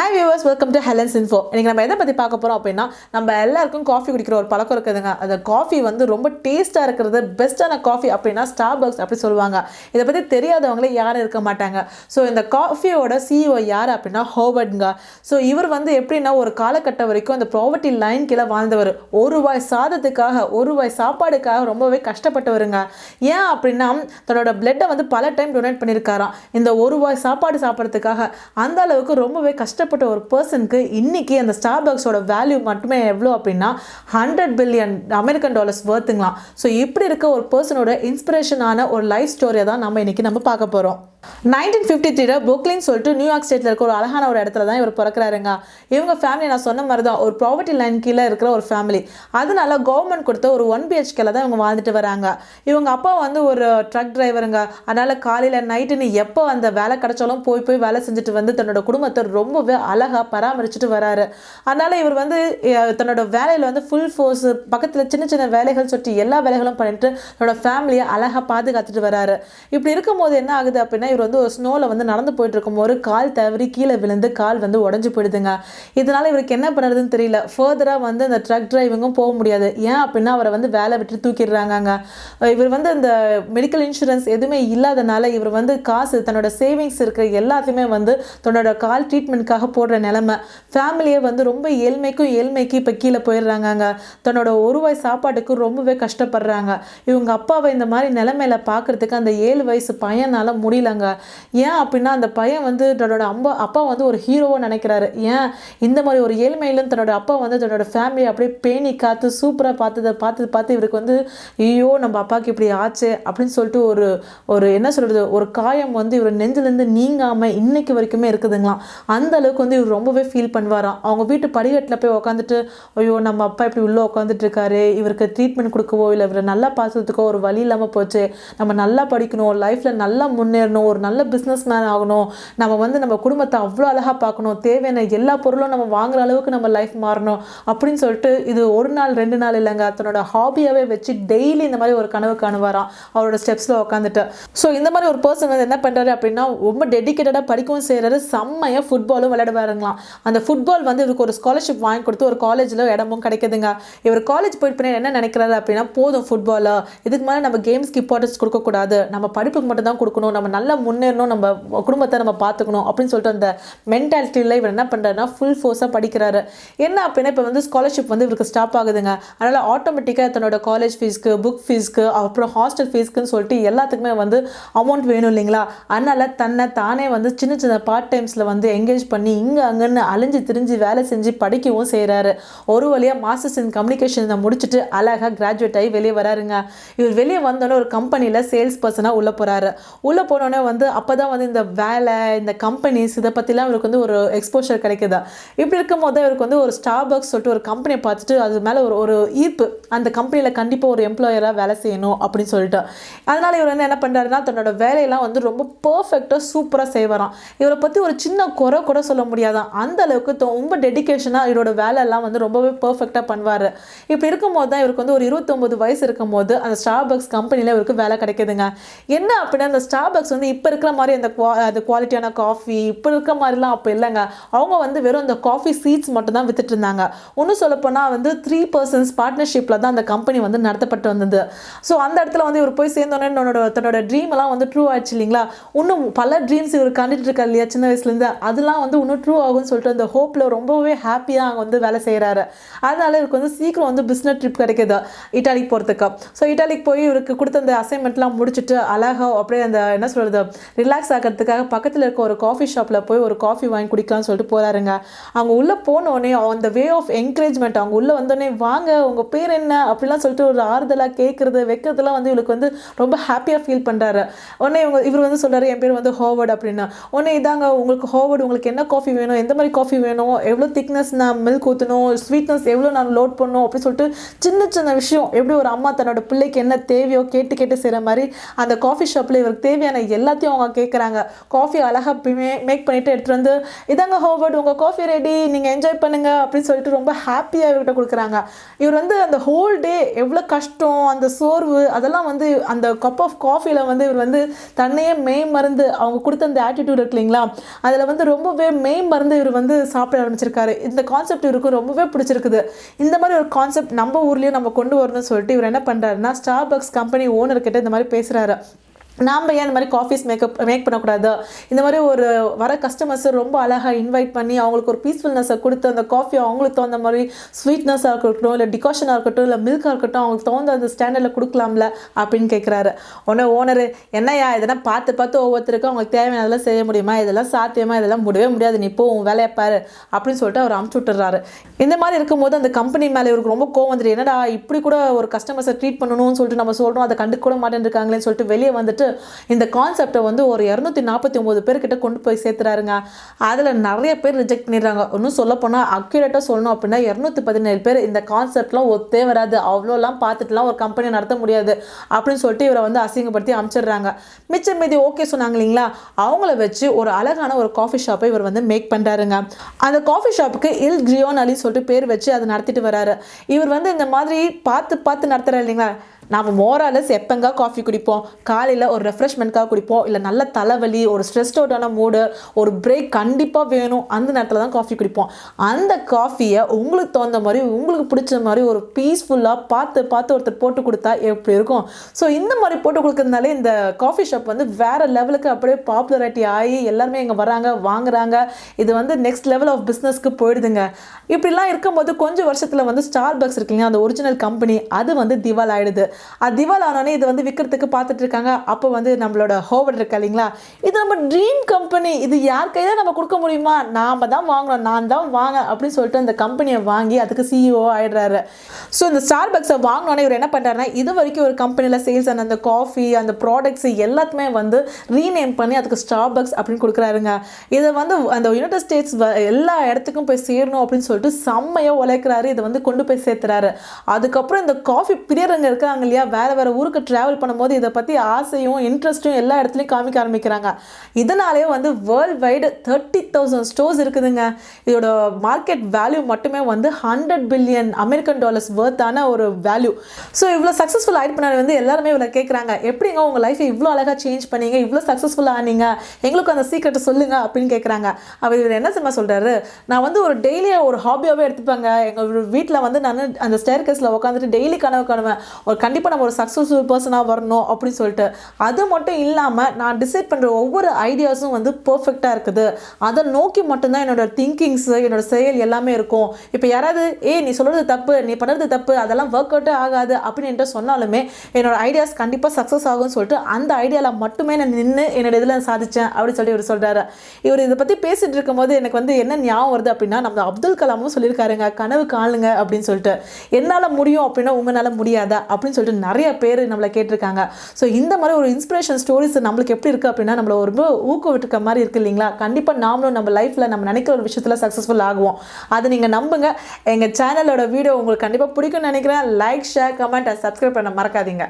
Hi viewers, welcome to Helen's info. இன்றைக்கி நம்ம எதை பற்றி பார்க்க போகிறோம் அப்படின்னா, நம்ம எல்லாருக்கும் காஃபி குடிக்கிற ஒரு பழக்கம் இருக்குதுங்க. அந்த காஃபி வந்து ரொம்ப டேஸ்ட்டாக இருக்கிறது, பெஸ்ட்டான காஃபி அப்படின்னா ஸ்டார்பக்ஸ் அப்படி சொல்லுவாங்க. இதை பற்றி தெரியாதவங்களே யாரும் இருக்க மாட்டாங்க. ஸோ இந்த காஃபியோட சிஇஓ யார் அப்படின்னா ஹோவர்டுங்க. ஸோ இவர் வந்து எப்படின்னா ஒரு காலகட்டம் வரைக்கும் அந்த ப்ராவர்ட்டி லைன் கீழே வாழ்ந்தவர். ஒரு ரூபாய் சாதத்துக்காக, ஒரு ரூபாய் சாப்பாடுக்காக ரொம்பவே கஷ்டப்பட்டவருங்க. ஏன் அப்படின்னா தன்னோட பிளட்டை வந்து பல டைம் டொனேட் பண்ணியிருக்காராம் இந்த ஒரு ரூபாய் சாப்பாடு சாப்பிட்றதுக்காக. அந்த அளவுக்கு ரொம்பவே கஷ்டப்பட்ட ஒரு பர்சனுக்கு இன்னைக்கு அந்த ஸ்டார்பக்ஸோட வேல்யூ மட்டுமே எவ்வளோ அப்படின்னா $100 பில்லியன் வர்த்துங்களாம். ஸோ இப்படி இருக்க ஒரு பர்சனோட இன்ஸ்பிரேஷனான ஒரு லைஃப் ஸ்டோரியை தான் நம்ம பார்க்க போகிறோம். 1953 புக்லின் சொல்லிட்டு நியூயார்க் ஸ்டேட்டில் இருக்க ஒரு அழகான ஒரு இடத்துல தான் இவர் பிறக்கிறாருங்க. இவங்க ஃபேமிலி நான் சொன்ன மாதிரி தான் ஒரு ப்ராவர்ட்டி லைன் கீழே இருக்கிற ஒரு ஃபேமிலி. அதனால கவர்மெண்ட் கொடுத்த ஒரு 1 BHKல தான் இவங்க வாழ்ந்துட்டு வராங்க. இவங்க அப்பா வந்து ஒரு ட்ரக் டிரைவருங்க. அதனால் காலையில் நைட்டுன்னு எப்போ அந்த வேலை கிடைச்சாலும் போய் வேலை செஞ்சுட்டு வந்து தன்னோட குடும்பத்தை ரொம்பவே அழகாக பராமரிச்சுட்டு வராரு. அதனால் இவர் வந்து தன்னோட வேலையில் வந்து ஃபுல் ஃபோர்ஸ் பக்கத்தில் சின்ன சின்ன வேலைகள் சுற்றி எல்லா வேலைகளும் பண்ணிட்டு தன்னோட ஃபேமிலியை அழகாக பாதுகாத்துட்டு வராரு. இப்படி இருக்கும்போது என்ன ஆகுது அப்படின்னா, இவர் வந்து ஒரு ஸ்னோவில் வந்து நடந்து போயிட்டு இருக்கும்போது கால் தவறி கீழே விழுந்து கால் வந்து உடஞ்சி போயிடுதுங்க. இதனால இவருக்கு என்ன பண்ணுறதுன்னு தெரியல. ஃபர்தராக வந்து அந்த ட்ரக் டிரைவிங்கும் போக முடியாது. ஏன் அப்படின்னா அவரை வந்து வேலை விட்டு தூக்கிடுறாங்க. இவர் வந்து அந்த மெடிக்கல் இன்சூரன்ஸ் எதுவுமே இல்லாதனால இவர் வந்து காசு தன்னோட சேவிங்ஸ் இருக்கிற எல்லாத்தையுமே வந்து தன்னோட கால் ட்ரீட்மெண்ட்காக போடுற நிலைமை. ஃபேமிலியே வந்து ரொம்ப ஏழ்மைக்கு இப்போ கீழே போயிடுறாங்க. தன்னோட ஒரு ரூபாய் சாப்பாட்டுக்கு ரொம்பவே கஷ்டப்படுறாங்க. இவங்க அப்பாவை இந்த மாதிரி நிலைமையில பார்க்கறதுக்கு அந்த 7 வயசு பையனால முடியலங்க. ஏன் அப்படின்னா அந்த பையன் வந்து தன்னோட அப்பா வந்து ஒரு ஹீரோவாக நினைக்கிறாரு. ஏன் இந்த மாதிரி ஒரு ஏழ்மையிலும் தன்னோட அப்பா வந்து தன்னோட ஃபேமிலியை அப்படியே பேணி காத்து சூப்பராக பார்த்து இவருக்கு வந்து ஐயோ நம்ம அப்பாவுக்கு இப்படி ஆச்சு அப்படின்னு சொல்லிட்டு ஒரு என்ன சொல்கிறது, ஒரு காயம் வந்து இவர் நெஞ்சிலேருந்து நீங்காமல் இன்னைக்கு வரைக்குமே இருக்குதுங்களாம். அந்த அளவுக்கு வந்து இவர் ரொம்பவே ஃபீல் பண்ணுவாராம். அவங்க வீட்டு படிக்கட்டில் போய் உட்காந்துட்டு ஐயோ நம்ம அப்பா இப்படி உள்ளே உட்காந்துட்டு இருக்காரு, இவருக்கு ட்ரீட்மெண்ட் கொடுக்கவோ இல்லை இவரை நல்லா பார்த்துறதுக்கோ ஒரு வழி இல்லாமல் போச்சு, நம்ம நல்லா படிக்கணும், லைஃப்பில் நல்லா முன்னேறணும், ஒரு நல்ல பிஸ்னஸ் மேன் ஆகணும், நம்ம வந்து நம்ம குடும்பத்தை அவ்வளோ அழகாக பார்க்கணும், தேவையான எல்லா பொருளும் நம்ம வாங்குற அளவுக்கு நம்ம லைஃப் மாறணும் அப்படின்னு சொல்லிட்டு இது ஒரு நாள் 2 நாள் இல்லைங்க, தன்னோட ஹாபியாகவே வச்சு டெய்லி இந்த மாதிரி ஒரு கனவு காணுவாராம் அவரோட ஸ்டெப்ஸில் உட்காந்துட்டு. ஸோ இந்த மாதிரி ஒரு பர்சன் வந்து என்ன பண்ணுறாரு அப்படின்னா ரொம்ப டெடிக்கேட்டடாக படிக்கவும் செய்கிறாரு, செம்மையாக ஃபுட்பாலும் விளையாடுவாருங்களாம். அந்த ஃபுட்பால் வந்து இவருக்கு ஒரு ஸ்காலர்ஷிப் வாங்கி கொடுத்து ஒரு காலேஜில் இடமும் கிடைக்குதுங்க. இவர் காலேஜ் போயிட்டு என்ன நினைக்கிறாரு அப்படின்னா, போதும் ஃபுட்பாலா, இதுக்கு மேலே நம்ம கேம்ஸ்க்கு இம்பார்ட்டன்ஸ் கொடுக்கக்கூடாது, நம்ம படிப்புக்கு மட்டும் தான் கொடுக்கணும், நம்ம நல்லா முன்னேறணும், நம்ம குடும்பத்தை நம்ம பார்த்துக்கணும் அப்படின்னு சொல்லிட்டு அந்த மென்டாலிட்டியில் இவர் என்ன பண்ணுறாருன்னா ஃபுல் ஃபோர்ஸாக படிக்கிறாரு. என்ன அப்படின்னா இப்போ வந்து ஸ்காலர்ஷிப் வந்து இவருக்கு ஸ்டாப் ஆகுதுங்க. அதனால் ஆட்டோமேட்டிக்காக தன்னோட காலேஜ் ஃபீஸ்க்கு, புக் ஃபீஸ்க்கு, அப்புறம் ஹாஸ்டல் ஃபீஸ்க்குன்னு சொல்லிட்டு எல்லாத்துக்குமே வந்து அமௌண்ட் வேணும் இல்லைங்களா. அதனால் தானே வந்து சின்ன சின்ன பார்ட் டைம்ஸில் வந்து என்கேஜ் பண்ணி இங்கே அங்கன்னு அலைஞ்சு திரிஞ்சு வேலை செஞ்சு படிக்கவும் செய்கிறாரு. ஒரு வழியாக மாஸ்டர்ஸ் இன் கம்யூனிகேஷனை முடிச்சுட்டு அழகாக கிராஜுவேட் ஆகி வெளியே வராருங்க. இவர் வெளியே வந்தோடனே ஒரு கம்பெனியில் சேல்ஸ் பர்சனாக உள்ளே போகிறாரு. உள்ளே போனோடனே வந்து அப்போ தான் வந்து இந்த வேலை, இந்த கம்பெனிஸ் இதை பற்றிலாம் இவருக்கு வந்து ஒரு எக்ஸ்போஷர் கிடைக்குதா. இப்படி இருக்கும் போது இவருக்கு வந்து ஒரு ஸ்டார்பக்ஸ் சொல்லிட்டு ஒரு கம்பெனியை பார்த்துட்டு அது மேலே ஒரு ஈர்ப்பு, அந்த கம்பெனியில் கண்டிப்பாக ஒரு எம்ப்ளாயராக வேலை செய்யணும் அப்படின்னு சொல்லிட்டு. அதனால் இவர் வந்து என்ன பண்ணுறாருன்னா தன்னோட வேலையெல்லாம் வந்து ரொம்ப பர்ஃபெக்டாக சூப்பராக செய்வாராம். இவரை பற்றி ஒரு சின்ன குறை கூட சொல்ல முடியாதான், அந்த அளவுக்கு ரொம்ப டெடிக்கேஷனாக இவரோட வேலையெல்லாம் வந்து ரொம்பவே பர்ஃபெக்டாக பண்ணுவார். இப்படி இருக்கும்போது தான் இவருக்கு வந்து ஒரு 29 வயசு இருக்கும் போது அந்த ஸ்டார்பக்ஸ் கம்பெனியில் இவருக்கு வேலை கிடைக்குதுங்க. என்ன அப்படின்னா அந்த ஸ்டார்பக்ஸ் வந்து இப்போ இருக்கிற மாதிரி அந்த குவாலிட்டியான காஃபி இப்போ இருக்கிற மாதிரிலாம் அப்போ இல்லைங்க. அவங்க வந்து வெறும் அந்த காஃபி சீட்ஸ் மட்டும் தான் வித்துட்டு இருந்தாங்க. இன்னும் சொல்லப்போனால் வந்து 3 persons பார்ட்னர்ஷிப்பில் தான் அந்த கம்பெனி வந்து நடத்தப்பட்டு வந்தது. ஸோ அந்த இடத்துல வந்து இவர் போய் சேர்ந்தோன்னே தன்னோட ட்ரீம் எல்லாம் வந்து ட்ரூ ஆயிடுச்சு இல்லைங்களா. இன்னும் பல ட்ரீம்ஸ் இவர் கண்டுட்டு இருக்காரு இல்லையா சின்ன வயசுலேருந்து, அதெல்லாம் வந்து இன்னும் ட்ரூ ஆகும்னு சொல்லிட்டு அந்த ஹோப்பில் ரொம்பவே ஹாப்பியாக அங்கே வந்து வேலை செய்கிறாரு. அதனால இவருக்கு வந்து சீக்கிரம் வந்து பிஸ்னஸ் ட்ரிப் கிடைக்கிது இட்டாலிக்கு போகிறதுக்கு. ஸோ இட்டாலிக்கு போய் இவருக்கு கொடுத்த அந்த அசைன்மெண்ட்லாம் முடிச்சுட்டு அழகாக அப்படியே அந்த என்ன சொல்கிறது ரிலாக்ஸ் ஆகிறதுக்காக பக்கத்தில் இருக்க ஒரு காஃபி ஷாப்பில் போய் ஒரு காஃபி வாங்கி குடிக்கலாம்னு சொல்லிட்டு போகிறாருங்க. அவங்க உள்ளே போனோடனே அந்த வே ஆஃப் என்கரேஜ்மெண்ட், அவங்க உள்ளே வந்தோடனே வாங்க உங்கள் பேர் என்ன அப்படிலாம் சொல்லிட்டு ஒரு ஆறுதலாக கேட்குறது வைக்கிறதுலாம் வந்து இவருக்கு வந்து ரொம்ப ஹாப்பியாக ஃபீல் பண்ணுறாரு. உடனே இவர் வந்து சொல்கிறாரு என் பேர் வந்து ஹோவர்ட் அப்படின்னா. உடனே இதாங்க உங்களுக்கு ஹோவர்ட், உங்களுக்கு என்ன காஃபி வேணும், எந்த மாதிரி காஃபி வேணும், எவ்வளோ திக்னஸ் நான் மில்க் ஊற்றணும், ஸ்வீட்னஸ் எவ்வளோ நான் லோட் பண்ணணும் அப்படின்னு சொல்லிட்டு சின்ன சின்ன விஷயம் எப்படி ஒரு அம்மா தன்னோட பிள்ளைக்கு என்ன தேவையோ கேட்டு செய்கிற மாதிரி அந்த காஃபி ஷாப்பில் இவருக்கு தேவையான எல்லா எல்லாத்தையும் அவங்க கேட்குறாங்க. காஃபி அழகாக மேக் பண்ணிவிட்டு எடுத்துகிட்டு வந்து இதாங்க ஹோவர்ட் உங்கள் காஃபி ரெடி, நீங்கள் என்ஜாய் பண்ணுங்கள் அப்படின்னு சொல்லிட்டு ரொம்ப ஹாப்பியாக இவர்கிட்ட கொடுக்குறாங்க. இவர் வந்து அந்த ஹோல் டே எவ்வளோ கஷ்டம், அந்த சோர்வு அதெல்லாம் வந்து அந்த கப் ஆஃப் காஃபியில் வந்து இவர் வந்து தன்னையே மறந்து அவங்க கொடுத்த அந்த ஆட்டிடியூட் இருக்கு இல்லைங்களா, அதில் வந்து ரொம்பவே மறந்து இவர் வந்து சாப்பிட ஆரம்பிச்சிருக்காரு. இந்த கான்செப்ட் இவருக்கு ரொம்பவே பிடிச்சிருக்குது. இந்த மாதிரி ஒரு கான்செப்ட் நம்ம ஊர்லேயும் நம்ம கொண்டு வரணும்னு சொல்லிட்டு இவர் என்ன பண்ணுறாருன்னா ஸ்டார்பக்ஸ் கம்பெனி ஓனர்கிட்ட இந்த மாதிரி பேசுகிறாரு. நாம் ஏன் இந்த மாதிரி காஃபீஸ் மேக் பண்ணக்கூடாது, இந்த மாதிரி ஒரு வர கஸ்டமர்ஸை ரொம்ப அழகாக இன்வைட் பண்ணி அவங்களுக்கு ஒரு பீஸ்ஃபுல்னஸை கொடுத்து அந்த காஃபி அவங்களுக்கு தகுந்த மாதிரி ஸ்வீட்னஸாக இருக்கட்டும், இல்லை டிகாஷனாக இருக்கட்டும், இல்லை மில்காக இருக்கட்டும், அவங்களுக்கு தகுந்த அந்த ஸ்டாண்டர்டில் கொடுக்கலாம்ல அப்படின்னு கேட்குறாரு. உடனே ஓனர் என்னையா இதெல்லாம் பார்த்து ஒவ்வொருத்தருக்கும் அவங்களுக்கு தேவையானதெல்லாம் செய்ய முடியுமா, இதெல்லாம் சாத்தியமா, இதெல்லாம் முடியவே முடியாது, நீ போ உன் வேலையை பாரு அப்படின்னு சொல்லிட்டு அவர் அமுச்சு விட்டுறாரு. இந்த மாதிரி இருக்கும்போது அந்த கம்பெனி மேலே இவருக்கு ரொம்ப கோவம் வந்துட்டு, என்னடா இப்படி கூட ஒரு கஸ்டமர்ஸை ட்ரீட் பண்ணணும்னு சொல்லிட்டு நம்ம சொல்கிறோம், அதை கண்டுக்க கூட மாட்டேன்ருக்காங்களேன்னு சொல்லிட்டு வெளியே வந்துட்டு இந்த கான்செப்டை வந்து ஒரு 249 பேர்கிட்ட கொண்டு போய் சேர்த்துறாருங்க. அதில் நிறைய பேர் ரிஜெக்ட் பண்ணிடுறாங்க. இன்னும் சொல்ல போனால் அக்யூரேட்டாக சொல்லணும் அப்படின்னா 217 பேர் இந்த கான்செப்ட்லாம் ஒத்தே வராது, அவ்வளோலாம் பார்த்துட்டுலாம் ஒரு கம்பெனி நடத்த முடியாது அப்படின்னு சொல்லிட்டு இவரை வந்து அசிங்கப்படுத்தி அனுப்பிச்சிடுறாங்க. மிச்சம் மீதி ஓகே சொன்னாங்க இல்லைங்களா, அவங்கள வச்சு ஒரு அழகான ஒரு காஃபி ஷாப்பை இவர் வந்து மேக் பண்ணுறாருங்க. அந்த காஃபி ஷாப்புக்கு இல் கிரியோன் அலி சொல்லிட்டு பேர் வச்சு அதை நடத்திட்டு வராரு. இவர் வந்து இந்த மாதிரி பார்த்து நடத்துகிறார் இல்லைங்களா. நாம் மோராலஸ் எப்போங்க காஃபி குடிப்போம், காலையில் ஒரு ரெஃப்ரெஷ்மெண்ட்காக குடிப்போம், இல்லை நல்ல தலைவலி, ஒரு ஸ்ட்ரெஸ்ட் அவுட்டான மூடு, ஒரு பிரேக் கண்டிப்பாக வேணும், அந்த நேரத்தில் தான் காஃபி குடிப்போம். அந்த காஃபியை உங்களுக்கு தகுந்த மாதிரி உங்களுக்கு பிடிச்ச மாதிரி ஒரு பீஸ்ஃபுல்லாக பார்த்து ஒருத்தர் போட்டு கொடுத்தா எப்படி இருக்கும். ஸோ இந்த மாதிரி போட்டு கொடுக்கறதுனால இந்த காஃபி ஷாப் வந்து வேறு லெவலுக்கு அப்படியே பாப்புலரிட்டி ஆகி எல்லாருமே இங்கே வராங்க, வாங்குறாங்க. இது வந்து நெக்ஸ்ட் லெவல் ஆஃப் பிஸ்னஸ்க்கு போயிடுதுங்க. இப்படிலாம் இருக்கும்போது கொஞ்சம் வருஷத்தில் வந்து ஸ்டார்பக்ஸ் இருக்குல்லைங்க, அந்த ஒரிஜினல் கம்பெனி அது வந்து திவால் ஆகிடுது. அது திவால் ஆனோடனே இது வந்து விற்கிறதுக்கு பார்த்துட்டு இருக்காங்க. அப்போ வந்து நம்மளோட ஹோவர்ட் இருக்கா இல்லைங்களா, இது நம்ம ட்ரீம் கம்பெனி, இது யார் கையில் நம்ம கொடுக்க முடியுமா, நாம் தான் வாங்கணும், நான் தான் வாங்க அப்படின்னு சொல்லிட்டு அந்த கம்பெனியை வாங்கி அதுக்கு சிஇஓ ஆகிடுறாரு. ஸோ இந்த ஸ்டார்பக்ஸை வாங்கினோடனே இவர் என்ன பண்ணுறாருன்னா, இது வரைக்கும் ஒரு கம்பெனியில் சேல்ஸ் ஆன அந்த காஃபி அந்த ப்ராடக்ட்ஸ் எல்லாத்துமே வந்து ரீநேம் பண்ணி அதுக்கு ஸ்டார்பக்ஸ் அப்படின்னு கொடுக்குறாருங்க. இதை வந்து அந்த யுனைடெட் ஸ்டேட்ஸ் எல்லா இடத்துக்கும் போய் சேரணும் அப்படின்னு சொல்லிட்டு செம்மையாக உழைக்கிறாரு. இதை வந்து கொண்டு போய் சேர்த்துறாரு. அதுக்கப்புறம் இந்த காஃபி பிரியருங்க இருக்காங்க இல்லையா, வேறு ஊருக்கு ட்ராவல் பண்ணும்போது இதை பற்றி ஆசையும் இன்ட்ரெஸ்ட்டும் எல்லா இடத்துலையும் காமிக்க ஆரம்பிக்கிறாங்க. இதனாலே வந்து வேர்ல்டு வைடு 30,000 ஸ்டோர்ஸ் இருக்குதுங்க. இதோட மார்க்கெட் வேல்யூ மட்டுமே வந்து $100 பில்லியன் வர்த்தான ஒரு வேல்யூ. ஸோ இவ்வளோ சக்ஸஸ்ஃபுல் ஆகிட்டு பண்ண வந்து எல்லாருமே இவ்வளோ கேட்குறாங்க, எப்படிங்க உங்கள் லைஃப்பை இவ்வளோ அழகாக சேஞ்ச் பண்ணீங்க, இவ்வளோ சக்ஸஸ்ஃபுல்லாக ஆனீங்க, எங்களுக்கு அந்த சீக்ரெட்டை சொல்லுங்க அப்படின்னு கேட்குறாங்க. அவர் இவர் என்ன சினிமா சொல்கிறாரு, நான் வந்து ஒரு டெய்லியை ஒரு ஹாபியாகவே எடுத்துப்பாங்க. எங்கள் வீட்டில் வந்து நான் அந்த ஸ்டேர் கேஸில் உட்காந்துட்டு டெய்லி கனவு காணுவேன், ஒரு கண்டிப்பாக நம்ம ஒரு சக்ஸஸ்ஃபுல் பர்சனாக வரணும் அப்படின்னு சொல்லிட்டு. அது மட்டும் இல்லாமல் நான் டிசைட் பண்ணுற ஒவ்வொரு ஐடியாஸும் வந்து பர்ஃபெக்டாக இருக்குது. அதை நோக்கி மட்டும்தான் என்னோட திங்கிங்ஸு என்னோட செயல் எல்லாமே இருக்கும். இப்போ யாராவது நீ சொல்கிறது தப்பு, நீ பண்ணுறது தப்பு, அதெல்லாம் ஒர்க் அவுட்டே ஆகாது அப்படின்ட்டு சொன்னாலுமே என்னோட ஐடியாஸ் கண்டிப்பாக சக்ஸஸ் ஆகும்னு சொல்லிட்டு அந்த ஐடியாவில் மட்டுமே நான் நின்று என்னோட இதில் சாதித்தேன் அப்படின்னு சொல்லி இவர் சொல்கிறாரு. இவர் இதை பற்றி பேசிகிட்டு இருக்கும்போது எனக்கு வந்து என்ன ஞாபகம் வருது அப்படின்னா, நம்ம அப்துல் கலாமும் சொல்லியிருக்காருங்க, கனவு காணுங்க அப்படின்னு சொல்லிட்டு. என்னால் முடியும் அப்படின்னா உங்களால் முடியாதா அப்படின்னு சொல்லிட்டு நிறைய பேர் நம்மளை கேட்டிருக்காங்க. ஸோ இந்த மாதிரி ஒரு இன்ஸ்பிரேஷன் ஸ்டோரிஸ் நம்மளுக்கு எப்படி இருக்குது அப்படின்னா நம்மளை ஒரு ஊக்குவிட்டுக்க மாதிரி இருக்குது இல்லைங்களா. கண்டிப்பாக நாமளும் நம்ம லைஃப்பில் நம்ம நினைக்கிற ஒரு விஷயத்தில் சக்ஸஸ்ஃபுல் ஆகுவோம். அதை நீங்கள் நம்புங்க. எங்கள் சேனலோட வீடியோ உங்களுக்கு கண்டிப்பாக பிடிக்கும்னு நினைக்கிறேன். Like, share, comment and subscribe பண்ண மறக்காதீங்க.